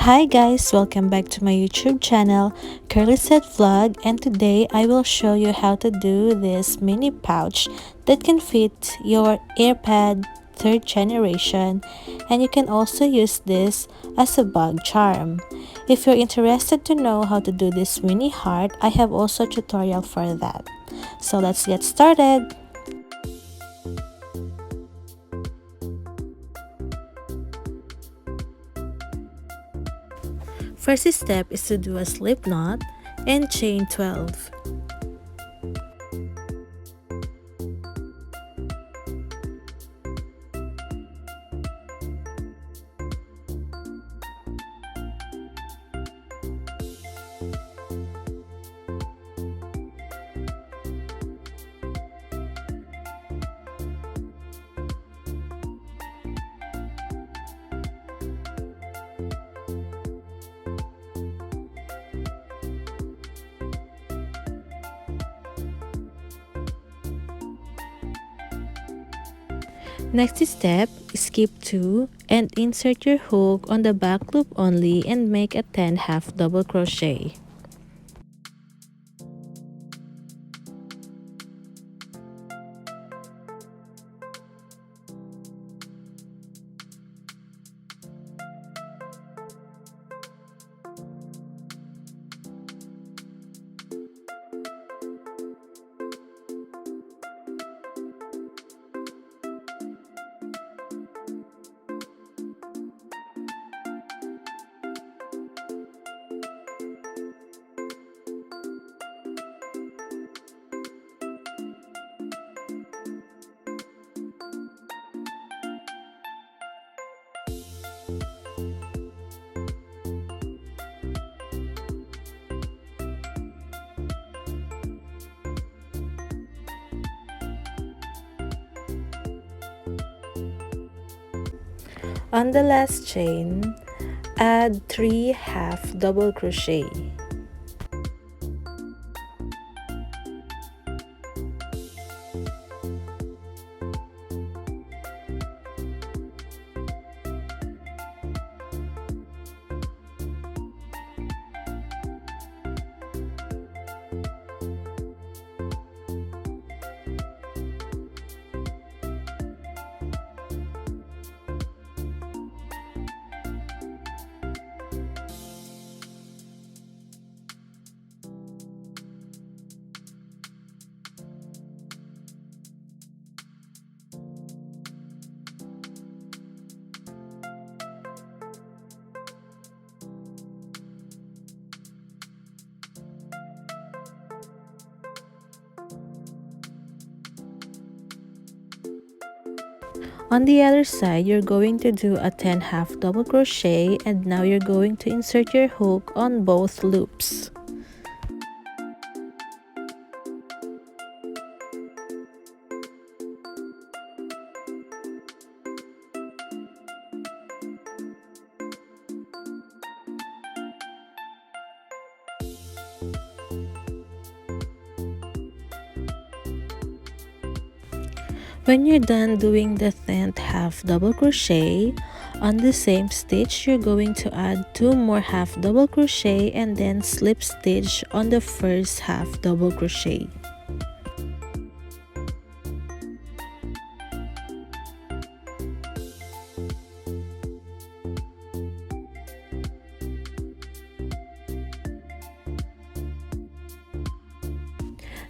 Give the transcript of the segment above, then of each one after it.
Hi guys, welcome back to my YouTube channel, Curlyzhed vlog, and today I will show you how to do this mini pouch that can fit your AirPod 3rd generation, and you can also use this as a bag charm. If you're interested to know how to do this mini heart, I have also a tutorial for that. So let's get started! First step is to do a slip knot and chain 12. Next step, skip 2 and insert your hook on the back loop only and make a 10 half double crochet. On the last chain, add 3 half double crochet. On the other side, you're going to do a 10 half double crochet, and now you're going to insert your hook on both loops. When you're done doing the 10th half double crochet, on the same stitch you're going to add 2 more half double crochet and then slip stitch on the first half double crochet.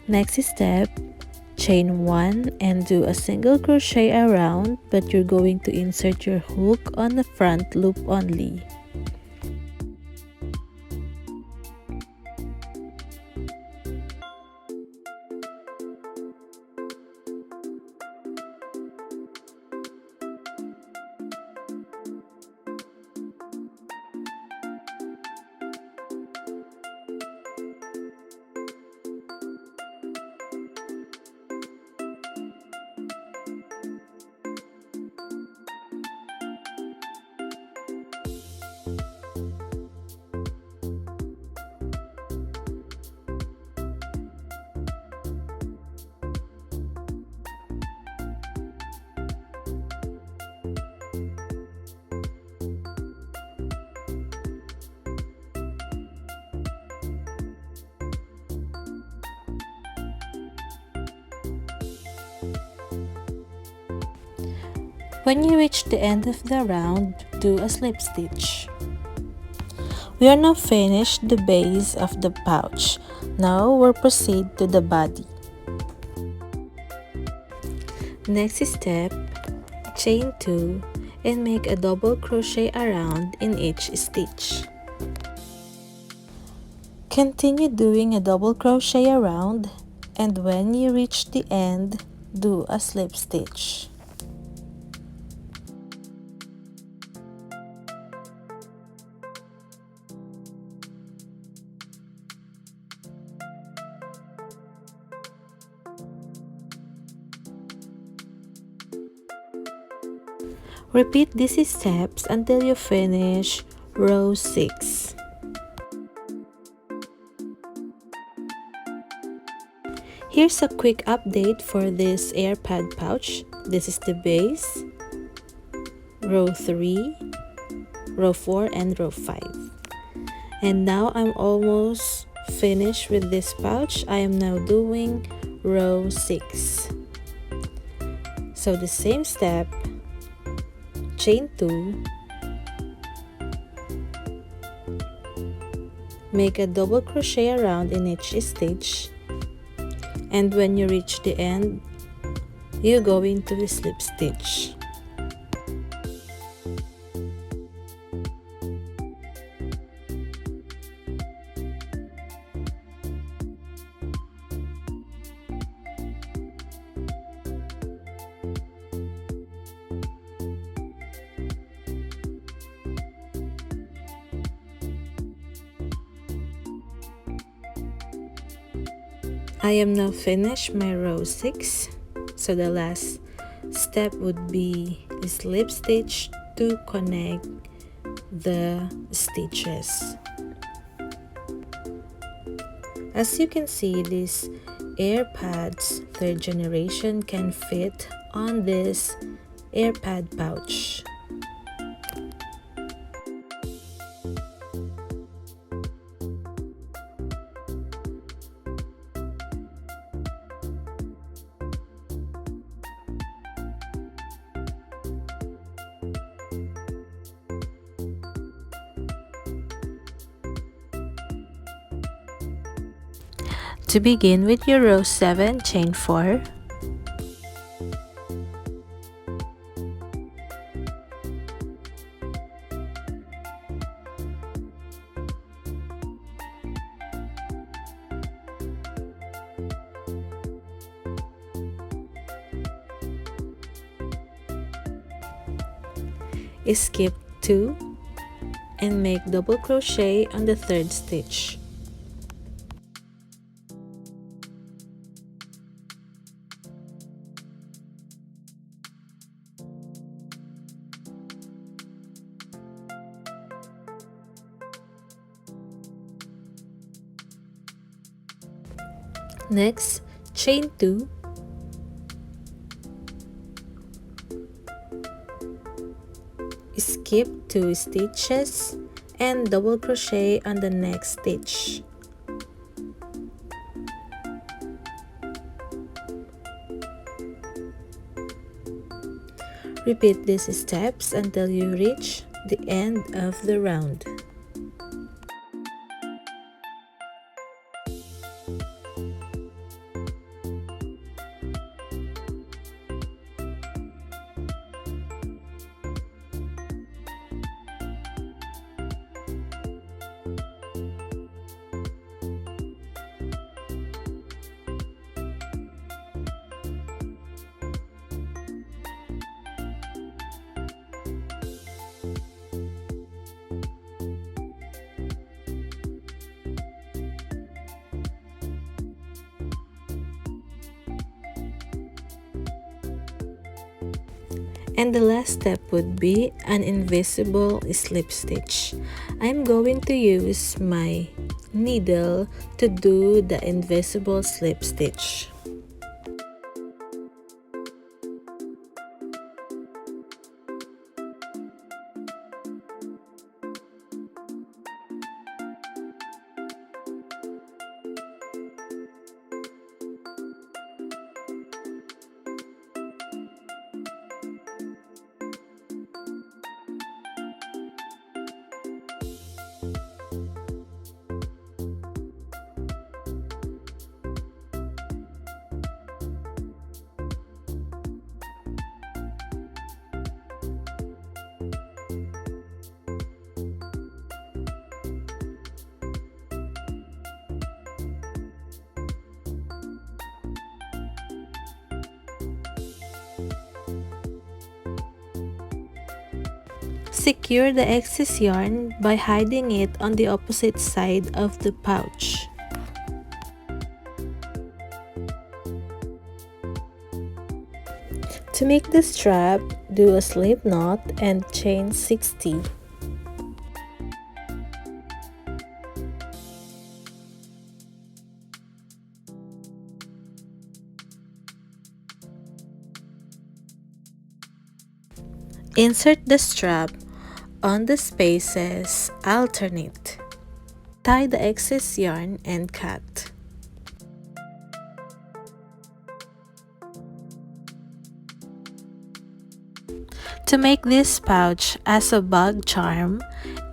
Next step, chain 1 and do a single crochet around, but you're going to insert your hook on the front loop only. When you reach the end of the round, do a slip stitch. We are now finished the base of the pouch. Now we'll proceed to the body. Next step, chain 2 and make a double crochet around in each stitch. Continue doing a double crochet around, and when you reach the end, do a slip stitch. Repeat these steps until you finish row 6. Here's a quick update for this AirPod pouch. This is the base, row 3, row 4, and row 5. And now I'm almost finished with this pouch. I am now doing row 6. So the same step, chain 2, make a double crochet around in each stitch, and when you reach the end, you go into the slip stitch. I am now finished my row 6, so the last step would be a slip stitch to connect the stitches. As you can see, this AirPods 3rd generation can fit on this AirPod pouch. To begin with your row 7, chain 4. Skip 2 and make double crochet on the 3rd stitch. Next, chain 2, skip 2 stitches and double crochet on the next stitch. Repeat these steps until you reach the end of the round. And the last step would be an invisible slip stitch. I'm going to use my needle to do the invisible slip stitch. secure the excess yarn by hiding it on the opposite side of the pouch. To make the strap, do a slip knot and chain 60. Insert the strap on the spaces alternate. Tie the excess yarn and cut. To make this pouch as a bag charm,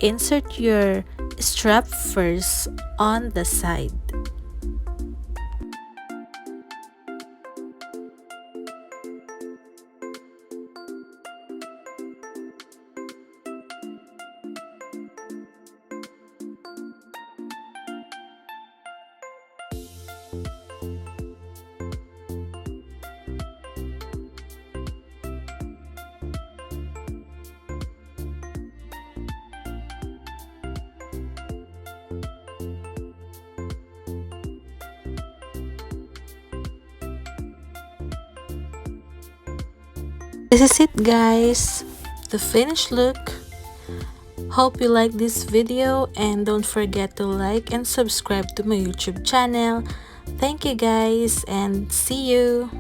insert your strap first on the side. This is it, guys, the finished look. Hope you like this video and don't forget to like and subscribe to my YouTube channel. Thank you guys and see you.